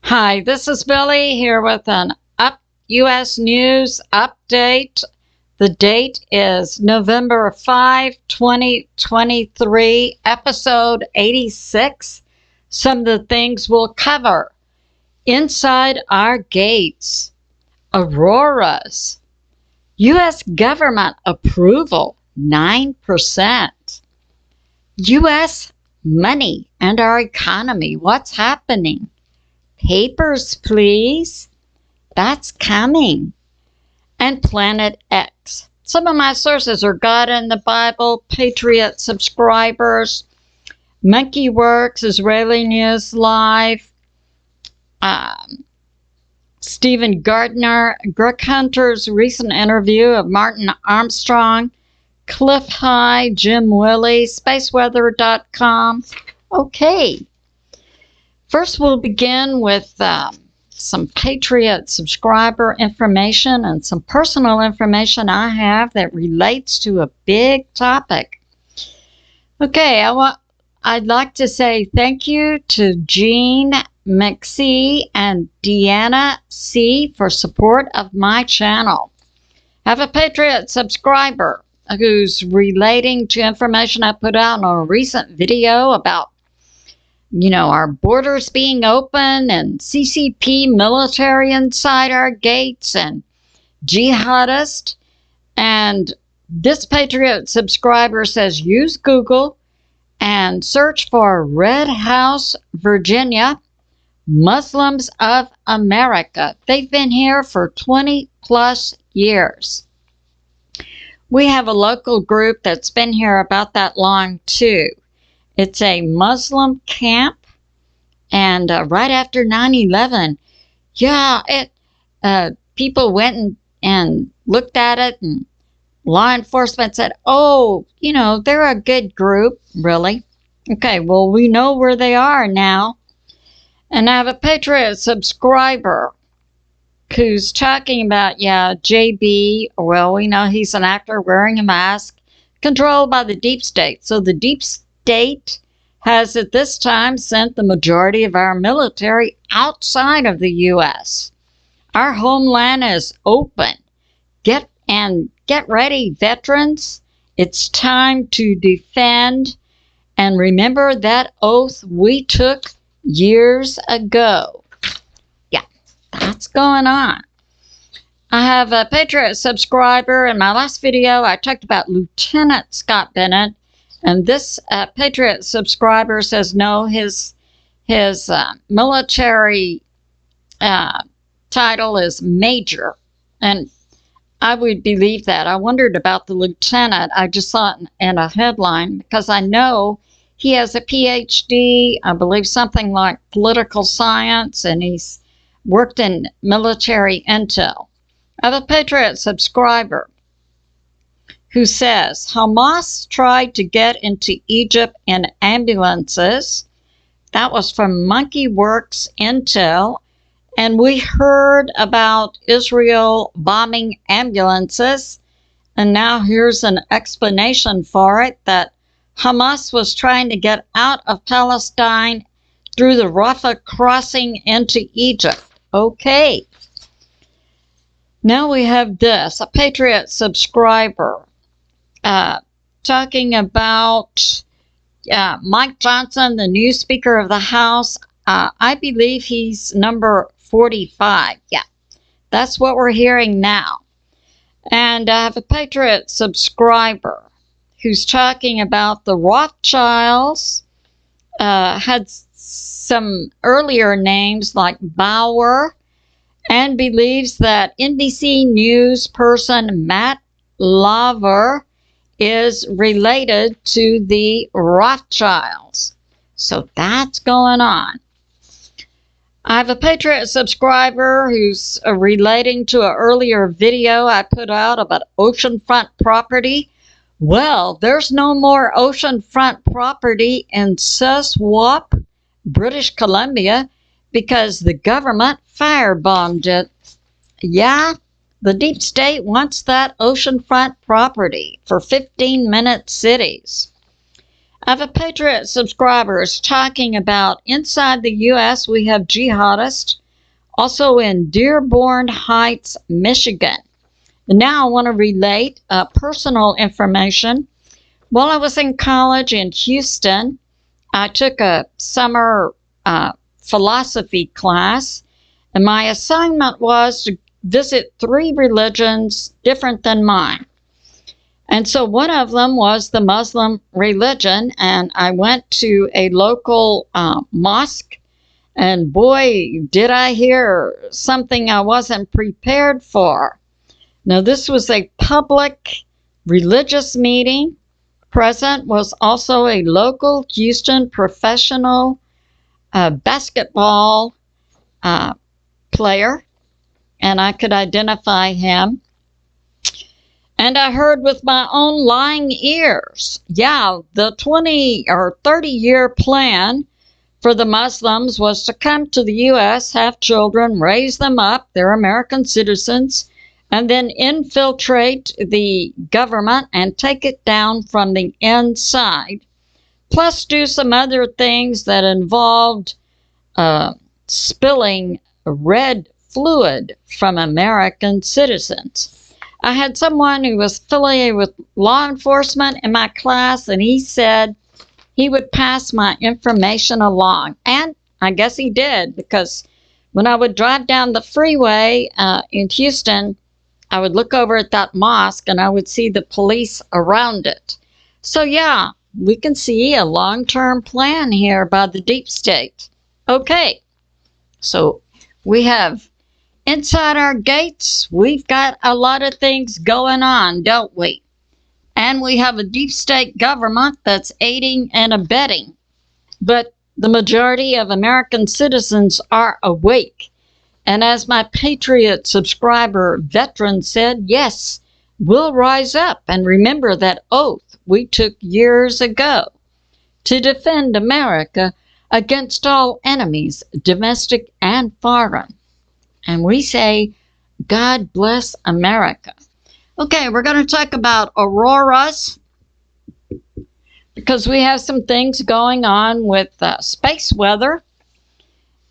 Hi, this is Billie here with an U.S. news update. The date is November 5, 2023, episode 86. Some of the things we'll cover. Inside our gates, Auroras, U.S. government approval, 9%. U.S. money and our economy, what's happening? Papers, please. That's coming. And Planet X. Some of my sources are God in the Bible, Patriot subscribers, Monkey Werx, Israeli News Live, S Gardner, Greg Hunter's recent interview of Martin Armstrong, Clif High, Jim Willie, spaceweather.com. Okay. First, we'll begin with some Patriot subscriber information and some personal information I have that relates to a big topic. Okay, I'd like to say thank you to Jean McC and Deanna C for support of my channel. I have a Patriot subscriber who's relating to information I put out in a recent video about our borders being open and CCP military inside our gates and jihadists. And this Patriot subscriber says use Google and search for Red House, Virginia, Muslims of America. They've been here for 20 plus years. We have a local group that's been here about that long too. It's a Muslim camp, and right after 9/11, people went and looked at it, and law enforcement said, oh, they're a good group, really. Okay, well, we know where they are now. And I have a Patriot subscriber who's talking about, JB, well, we know he's an actor wearing a mask, controlled by the deep state. So the deep state has at this time sent the majority of our military outside of the U.S. Our homeland is open. Get ready, veterans. It's time to defend and remember that oath we took years ago. Yeah, that's going on. I have a Patriot subscriber. In my last video, I talked about Lieutenant Scott Bennett. And this Patriot subscriber says no, his military title is Major. And I would believe that. I wondered about the lieutenant. I just saw it in a headline because I know he has a PhD, I believe something like political science, and he's worked in military intel. I have a Patriot subscriber who says Hamas tried to get into Egypt in ambulances. That was from Monkey Werx Intel. And we heard about Israel bombing ambulances. And now here's an explanation for it, that Hamas was trying to get out of Palestine through the Rafah crossing into Egypt. Okay. Now we have this, a Patriot subscriber talking about Mike Johnson, the new Speaker of the House. I believe he's number 45. Yeah, that's what we're hearing now. And I have a Patriot subscriber who's talking about the Rothschilds, had some earlier names like Bauer, and believes that NBC News person Matt Lauer is related to the Rothschilds. So that's going on. I have a Patriot subscriber who's relating to an earlier video I put out about oceanfront property. Well, there's no more oceanfront property in Shuswap, British Columbia, because the government firebombed it. Yeah, the deep state wants that oceanfront property for 15-minute cities. I have a Patriot subscriber talking about inside the U.S. we have jihadists, also in Dearborn Heights, Michigan. And now I want to relate personal information. While I was in college in Houston, I took a summer philosophy class, and my assignment was to visit 3 religions different than mine. And so one of them was the Muslim religion, and I went to a local mosque, and boy, did I hear something I wasn't prepared for. Now, this was a public religious meeting. Present was also a local Houston professional basketball player, and I could identify him. And I heard with my own lying ears, yeah, the 20 or 30-year plan for the Muslims was to come to the U.S., have children, raise them up, they're American citizens, and then infiltrate the government and take it down from the inside, plus do some other things that involved spilling red fluid from American citizens. I had someone who was affiliated with law enforcement in my class, and he said he would pass my information along. And I guess he did, because when I would drive down the freeway in Houston, I would look over at that mosque and I would see the police around it. So yeah, we can see a long-term plan here by the deep state. Okay, so we have inside our gates, we've got a lot of things going on, don't we? And we have a deep state government that's aiding and abetting. But the majority of American citizens are awake. And as my Patriot subscriber veteran said, yes, we'll rise up and remember that oath we took years ago to defend America against all enemies, domestic and foreign. And we say, God bless America. Okay, we're going to talk about auroras, because we have some things going on with space weather.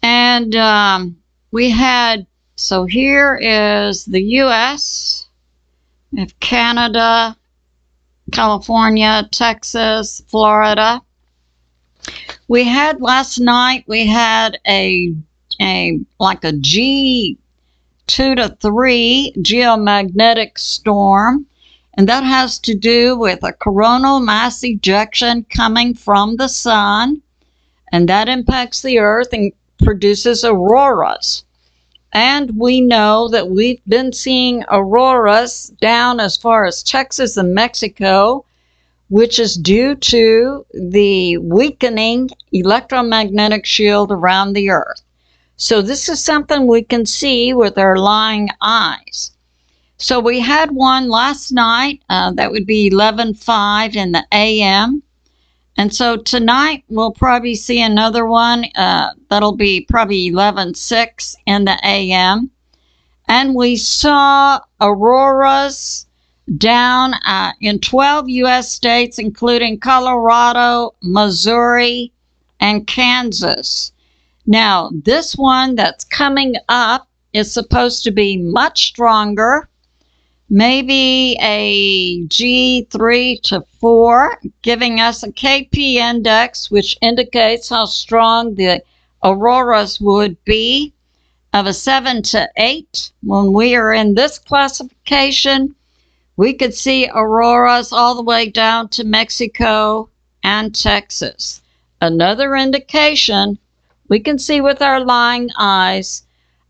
And we had, so here is the U.S., we have Canada, California, Texas, Florida. We had last night, we had like a G2 to 3 geomagnetic storm, and that has to do with a coronal mass ejection coming from the sun, and that impacts the earth and produces auroras. And we know that we've been seeing auroras down as far as Texas and Mexico, which is due to the weakening electromagnetic shield around the earth. So this is something we can see with our lying eyes. So we had one last night, that would be 11:05 in the a.m. And so tonight we'll probably see another one, that'll be probably 11:06 in the a.m. And we saw auroras down in 12 U.S. states, including Colorado, Missouri, and Kansas. Now, this one that's coming up is supposed to be much stronger, maybe a G3 to 4, giving us a KP index, which indicates how strong the auroras would be, of a 7 to 8. When we are in this classification, we could see auroras all the way down to Mexico and Texas. Another indication we can see with our lying eyes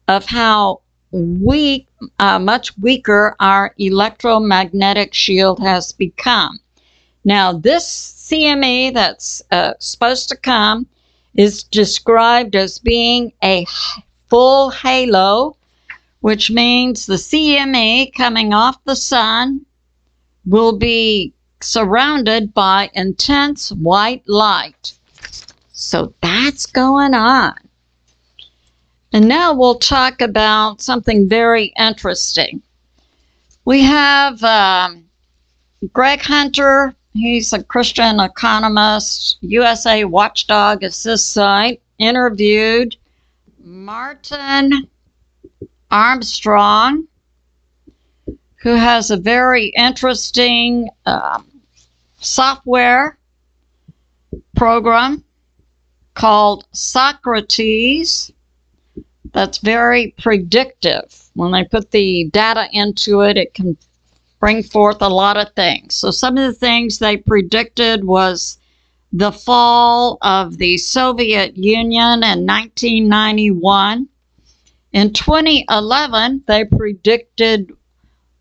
of how weak, much weaker our electromagnetic shield has become. Now, this CME that's supposed to come is described as being a full halo, which means the CME coming off the sun will be surrounded by intense white light. So that's going on. And now we'll talk about something very interesting. We have Greg Hunter, he's a Christian economist. USA Watchdog is this site. Interviewed Martin Armstrong, who has a very interesting software program called Socrates that's very predictive. When they put the data into it, it can bring forth a lot of things. So some of the things they predicted was the fall of the Soviet Union in 1991. In 2011, they predicted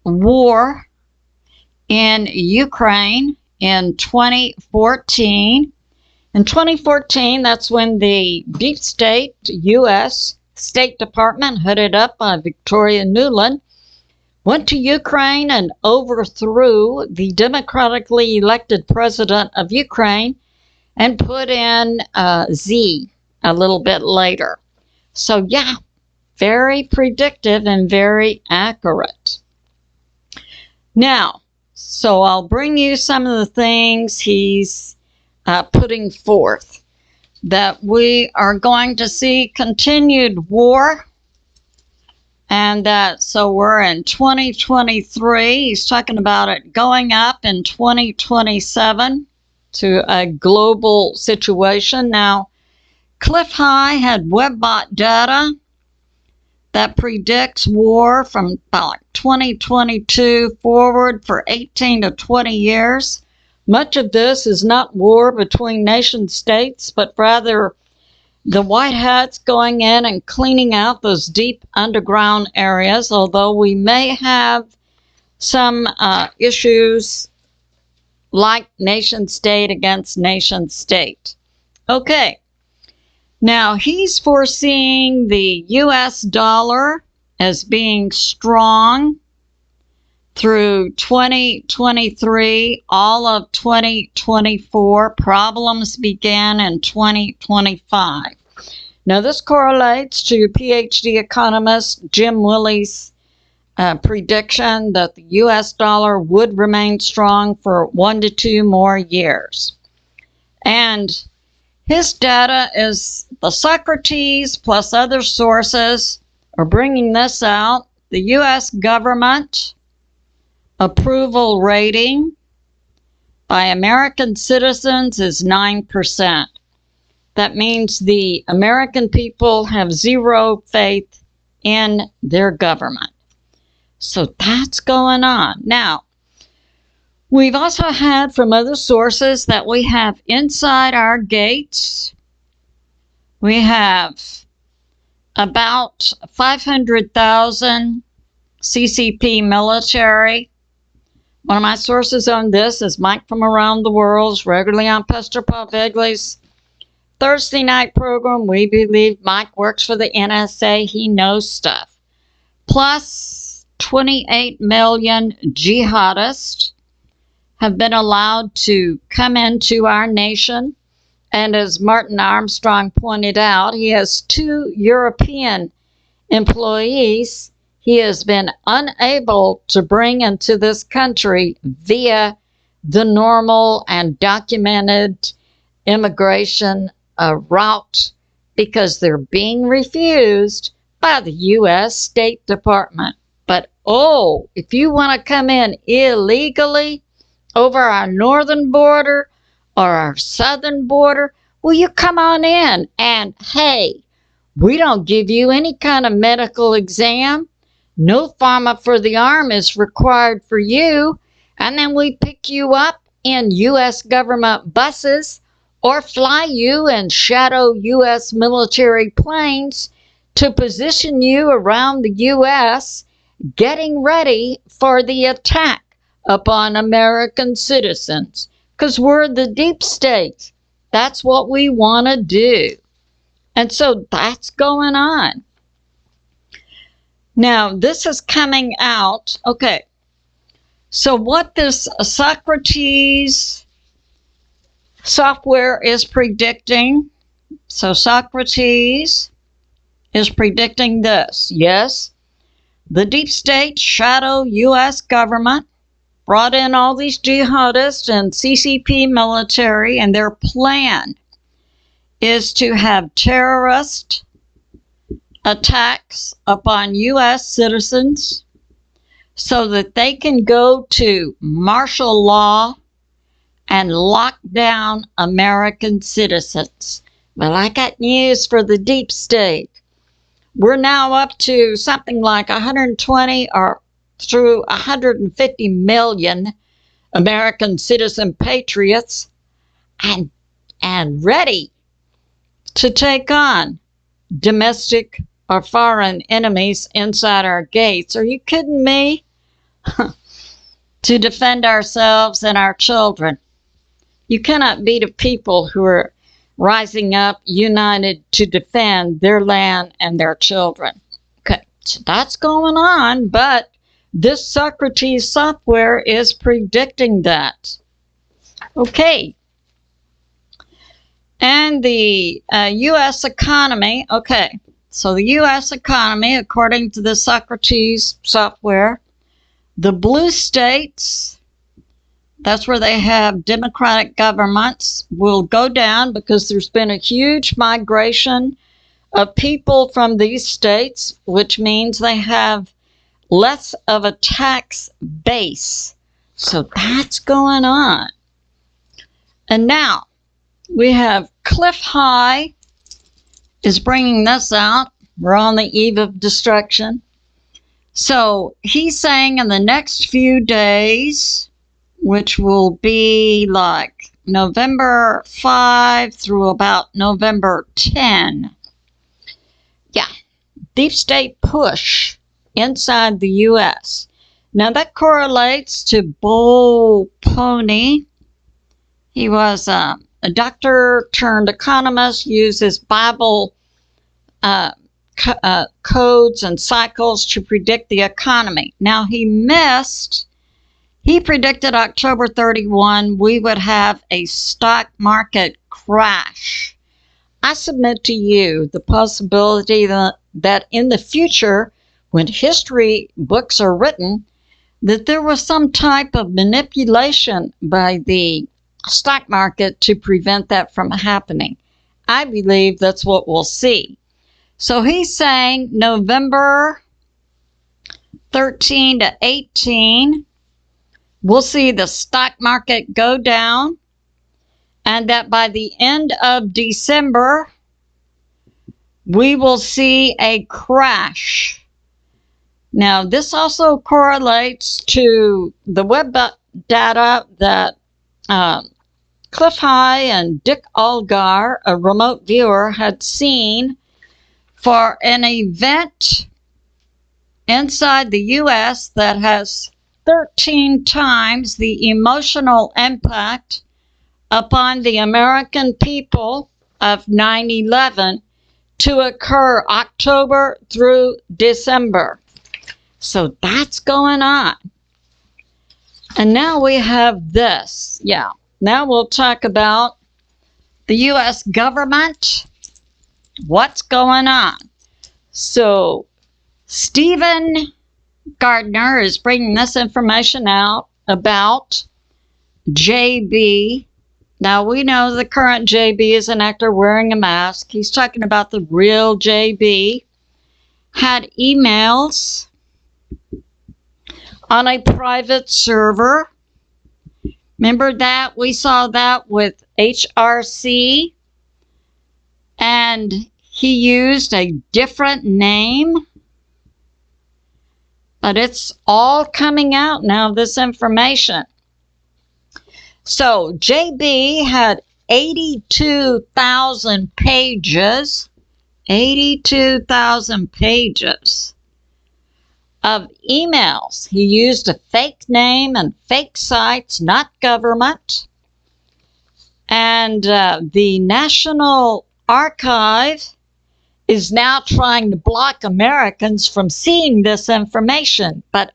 war in Ukraine in 2014. In 2014, that's when the deep state, U.S. State Department, headed up by Victoria Nuland, went to Ukraine and overthrew the democratically elected president of Ukraine and put in Z a little bit later. So yeah, very predictive and very accurate. Now, so I'll bring you some of the things he's putting forth. That we are going to see continued war, and that so we're in 2023. He's talking about it going up in 2027 to a global situation. Now, Clif High had WebBot data that predicts war from about 2022 forward for 18 to 20 years. Much of this is not war between nation states, but rather the white hats going in and cleaning out those deep underground areas, although we may have some issues like nation state against nation state. Okay, now he's foreseeing the U.S. dollar as being strong through 2023, all of 2024. Problems began in 2025. Now, this correlates to PhD economist Jim Willey's prediction that the U.S. dollar would remain strong for 1 to 2 more years. And his data is the Socrates plus other sources are bringing this out. The U.S. government approval rating by American citizens is 9%. That means the American people have zero faith in their government. So that's going on. Now, we've also had from other sources that we have inside our gates, we have about 500,000 CCP military. One of my sources on this is Mike from Around the World, regularly on Pastor Paul Begley's Thursday night program. We believe Mike works for the NSA. He knows stuff. Plus, 28 million jihadists have been allowed to come into our nation. And as Martin Armstrong pointed out, he has 2 European employees he has been unable to bring into this country via the normal and documented immigration route because they're being refused by the U.S. State Department. But oh, if you want to come in illegally over our northern border or our southern border, will you come on in? And hey, we don't give you any kind of medical exam. No pharma for the arm is required for you, and then we pick you up in U.S. government buses or fly you in shadow U.S. military planes to position you around the U.S., getting ready for the attack upon American citizens, because we're the deep state. That's what we want to do. And so that's going on. Now, this is coming out. Okay, so what this Socrates software is predicting, so Socrates is predicting this. Yes, the deep state shadow U.S. government brought in all these jihadists and CCP military, and their plan is to have terrorist attacks upon U.S. citizens so that they can go to martial law and lock down American citizens. Well, I got news for the deep state. We're now up to something like 120 or through 150 million American citizen patriots and ready to take on domestic or foreign enemies inside our gates. Are you kidding me? To defend ourselves and our children. You cannot beat a people who are rising up, united to defend their land and their children. Okay, so that's going on, but this Socrates software is predicting that. Okay. And the U.S. economy, okay, so the U.S. economy, according to the Socrates software, the blue states, that's where they have democratic governments, will go down because there's been a huge migration of people from these states, which means they have less of a tax base. So that's going on. And now we have Clif High is bringing this out. We're on the eve of destruction. So he's saying in the next few days, which will be like November 5 through about November 10. Yeah, deep state push inside the U.S. Now that correlates to Bull Pony. He was a doctor turned economist, uses Bible codes and cycles to predict the economy. Now he predicted October 31 we would have a stock market crash. I submit to you the possibility that in the future, when history books are written, that there was some type of manipulation by the stock market to prevent that from happening. I believe that's what we'll see. So he's saying November 13 to 18, we'll see the stock market go down, and that by the end of December, we will see a crash. Now, this also correlates to the web data that Clif High and Dick Algar, a remote viewer, had seen for an event inside the U.S. that has 13 times the emotional impact upon the American people of 9/11 to occur October through December. So that's going on. And now we have this. Yeah. Now we'll talk about the U.S. government. What's going on? So S Gardner is bringing this information out about JB. Now we know the current JB is an actor wearing a mask. He's talking about the real JB. Had emails on a private server. Remember that? We saw that with HRC. And he used a different name. But it's all coming out now, this information. So JB had 82,000 pages. 82,000 pages of emails. He used a fake name and fake sites, not government. And the National Archive is now trying to block Americans from seeing this information. But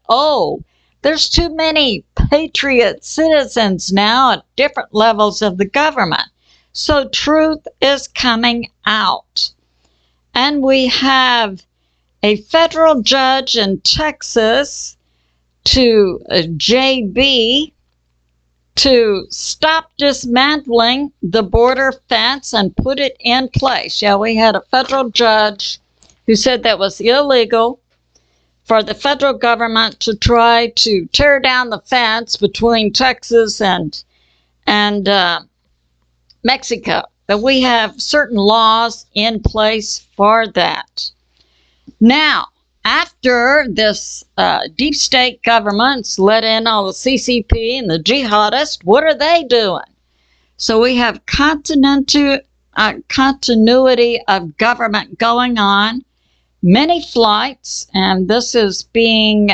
there's too many patriot citizens now at different levels of the government. So truth is coming out. And we have a federal judge in Texas to JB to stop dismantling the border fence and put it in place. Yeah, we had a federal judge who said that was illegal for the federal government to try to tear down the fence between Texas and Mexico. But we have certain laws in place for that. Now, after this deep state governments let in all the CCP and the jihadists, what are they doing? So we have continuity of government going on, many flights, and this is being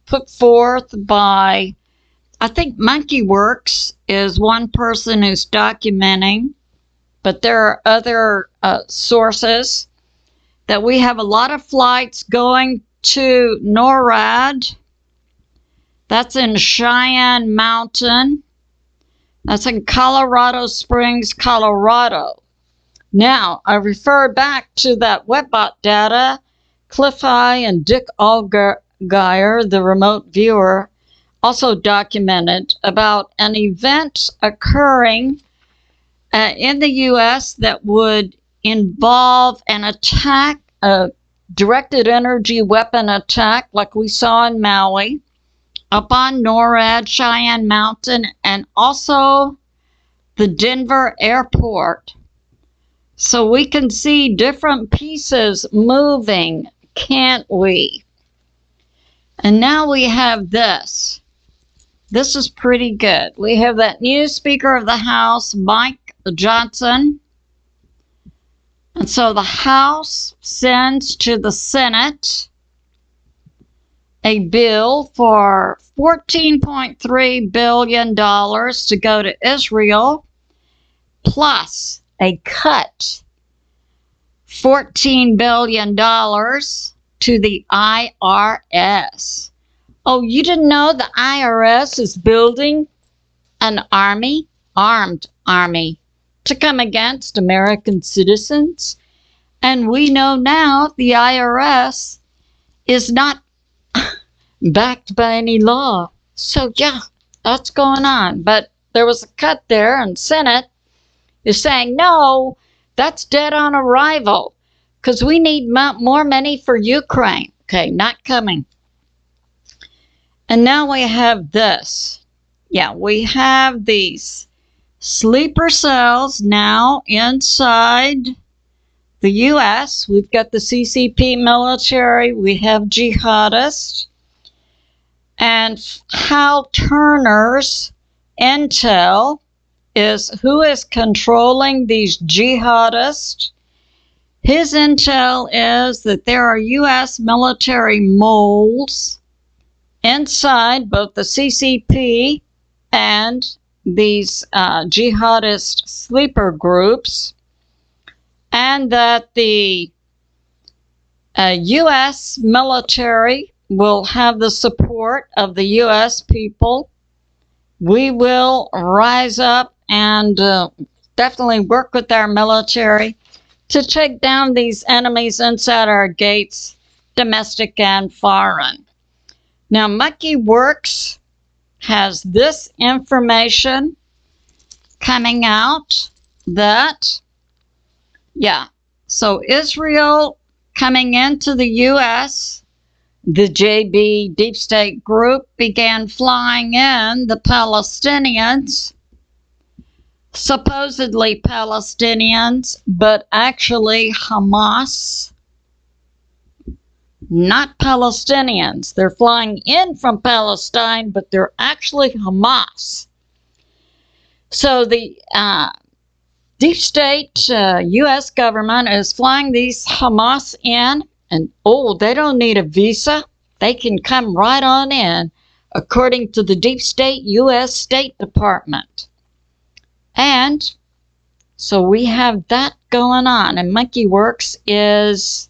put forth by, I think Monkey Werx is one person who's documenting, but there are other sources that we have a lot of flights going to NORAD. That's in Cheyenne Mountain. That's in Colorado Springs, Colorado. Now, I refer back to that Webbot data. Clif and Dick Allgaier, the remote viewer, also documented about an event occurring in the U.S. that would involve an attack, a directed energy weapon attack like we saw in Maui, up on NORAD, Cheyenne Mountain, and also the Denver airport. So we can see different pieces moving, can't we? And now we have this. This is pretty good. We have that new Speaker of the House, Mike Johnson. And so the House sends to the Senate a bill for $14.3 billion to go to Israel, plus a cut $14 billion to the IRS. Oh, you didn't know the IRS is building an army, armed army, to come against American citizens? And we know now the IRS is not backed by any law. So yeah, that's going on. But there was a cut there, and Senate is saying, no, that's dead on arrival, because we need more money for Ukraine. Okay, not coming. And now we have this. Yeah, we have these sleeper cells now inside the U.S. We've got the CCP military. We have jihadists. And Hal Turner's intel is who is controlling these jihadists. His intel is that there are U.S. military moles inside both the CCP and these jihadist sleeper groups, and that the U.S. military will have the support of the U.S. people. We will rise up and definitely work with our military to take down these enemies inside our gates, domestic and foreign. Now, Monkey Werx has this information coming out that, yeah, so Israel coming into the U.S., the JB Deep State Group began flying in the Palestinians, supposedly Palestinians, but actually Hamas. Not Palestinians. They're flying in from Palestine, but they're actually Hamas. So the deep state U.S. government is flying these Hamas in, and they don't need a visa. They can come right on in, according to the deep state U.S. State Department. And so we have that going on, and Monkey Werx is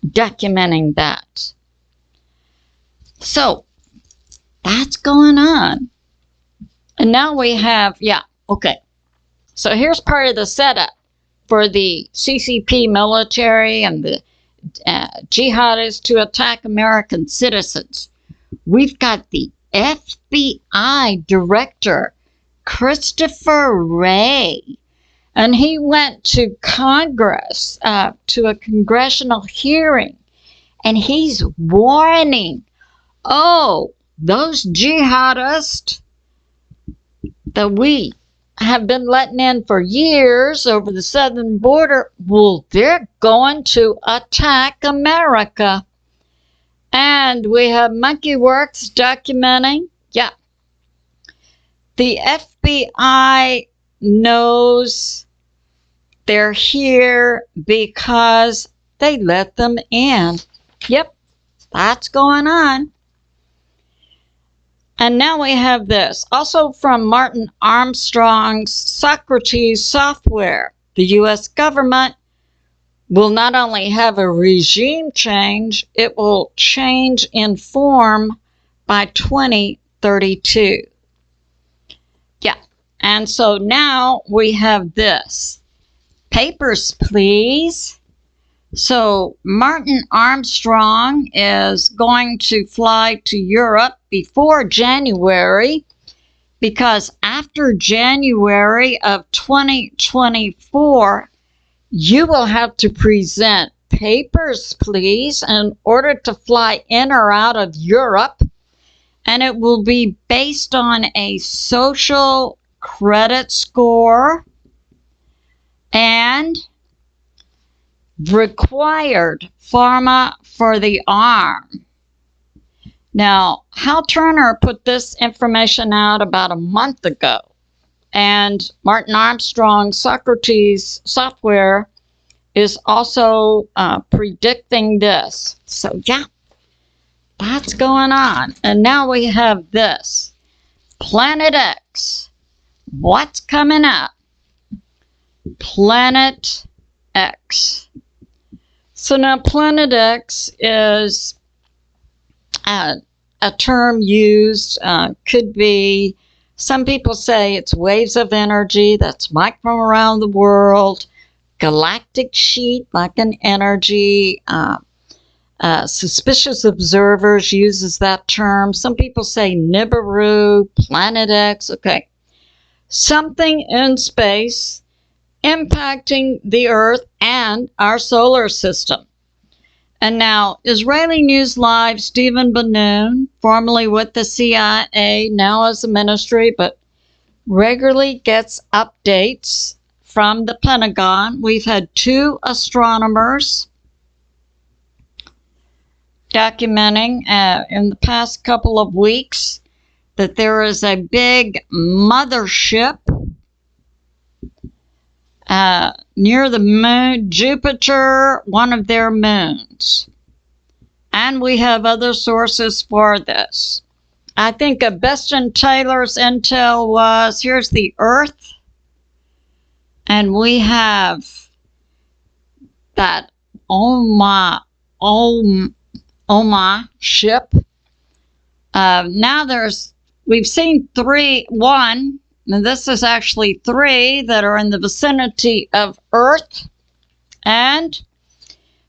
documenting that. So that's going on. And now we have, so here's part of the setup for the CCP military and the jihadists to attack American citizens. we've got the FBI director, Christopher Wray. And he went to Congress, to a congressional hearing, and he's warning, oh, those jihadists that we have been letting in for years over the southern border, well, they're going to attack America. And we have Monkey Werx documenting, yeah, the FBI knows they're here because they let them in. Yep, that's going on. And now we have this, also from Martin Armstrong's Socrates software. The U.S. government will not only have a regime change, it will change in form by 2032. Yeah, and so now we have this. Papers, please. So Martin Armstrong is going to fly to Europe before January, because after January of 2024, you will have to present papers, please, in order to fly in or out of Europe. And it will be based on a social credit score and required pharma for the arm. Now, Hal Turner put this information out about a month ago, and Martin Armstrong Socrates software is also predicting this. So, yeah, that's going on. And now we have this. Planet X. What's coming up? Planet X. So now Planet X is a term used, could be, some people say it's waves of energy that's might from around the world, galactic sheet like an energy, suspicious observers uses that term. Some people say Nibiru, Planet X, okay. Something in space impacting the Earth and our solar system. And now, Israeli News Live, Stephen Bannon, formerly with the CIA, now as a ministry, but regularly gets updates from the Pentagon. We've had 2 astronomers documenting in the past couple of weeks that there is a big mothership near the moon, Jupiter, one of their moons. And we have other sources for this. I think Beston Taylor's intel was, here's the Earth, and we have that Oma ship. Now we've seen 1, and this is actually 3 that are in the vicinity of Earth. And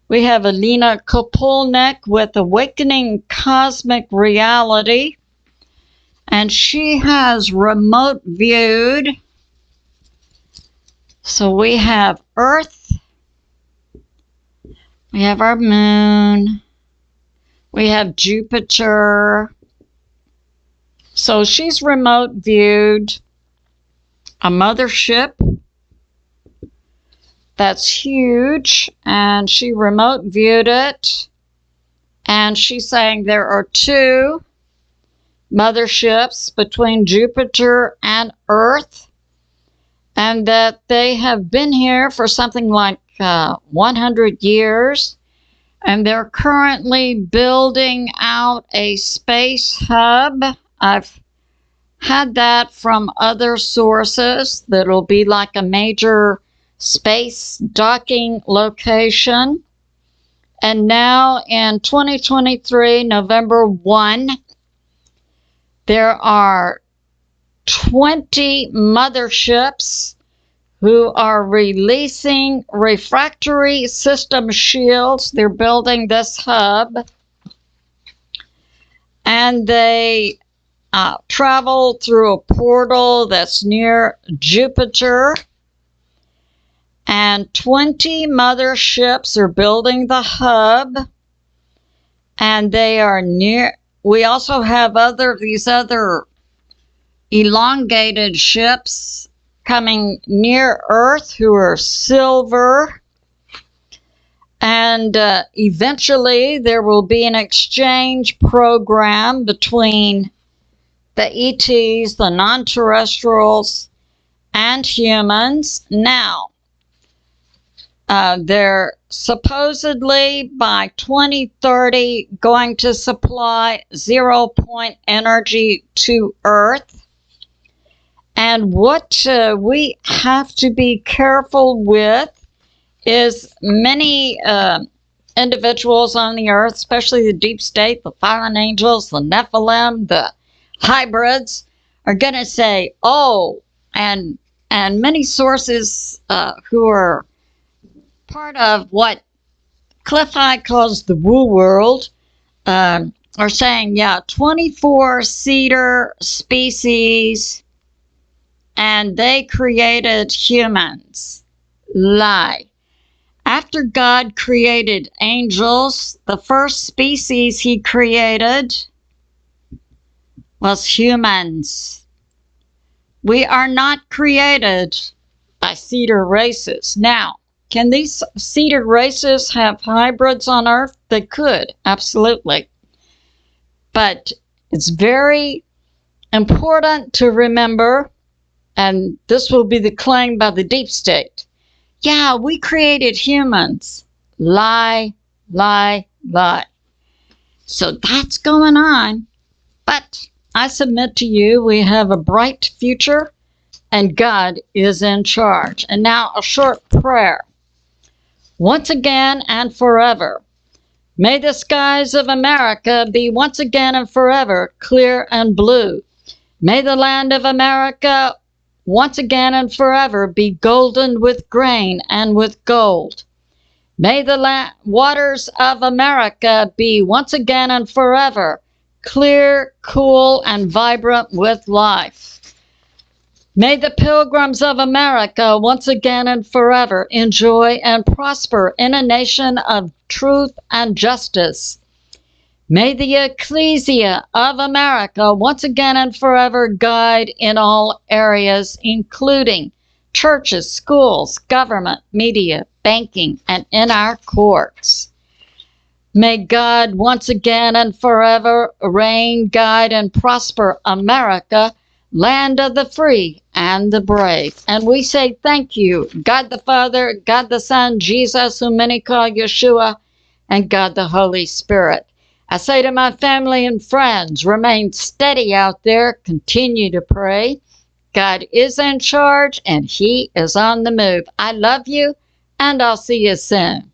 we have Alina Kopolnik with Awakening Cosmic Reality. And she has remote viewed. So we have Earth. We have our moon. We have Jupiter. So she's remote viewed a mothership that's huge, and she remote viewed it, and she's saying there are 2 motherships between Jupiter and Earth, and that they have been here for something like 100 years, and they're currently building out a space hub. I've had that from other sources that'll be like a major space docking location. And now in 2023, November 1, there are 20 motherships who are releasing refractory system shields. They're building this hub. and they travel through a portal that's near Jupiter. And 20 motherships are building the hub, and they are near. We also have these other elongated ships coming near Earth who are silver. And eventually there will be an exchange program between the ETs, the non-terrestrials, and humans. Now, they're supposedly by 2030 going to supply 0-point energy to Earth. And what we have to be careful with is many individuals on the Earth, especially the deep state, the fallen angels, the Nephilim, the hybrids, are going to say, oh, and many sources who are part of what Clif calls the woo world are saying, yeah, 24 cedar species, and they created humans. Lie. After God created angels, the first species he created was humans. We are not created by cedar races. Now, can these cedar races have hybrids on Earth? They could, absolutely. But it's very important to remember, and this will be the claim by the deep state, yeah, we created humans. Lie, lie, lie. So that's going on. But I submit to you, we have a bright future, and God is in charge. And now a short prayer. Once again and forever, may the skies of America be once again and forever clear and blue. May the land of America once again and forever be golden with grain and with gold. May the waters of America be once again and forever clear, cool, and vibrant with life. May the pilgrims of America once again and forever enjoy and prosper in a nation of truth and justice. May the Ecclesia of America once again and forever guide in all areas, including churches, schools, government, media, banking, and in our courts. May God once again and forever reign, guide, and prosper America, land of the free and the brave. And we say thank you, God the Father, God the Son, Jesus, whom many call Yeshua, and God the Holy Spirit. I say to my family and friends, remain steady out there, continue to pray. God is in charge and he is on the move. I love you, and I'll see you soon.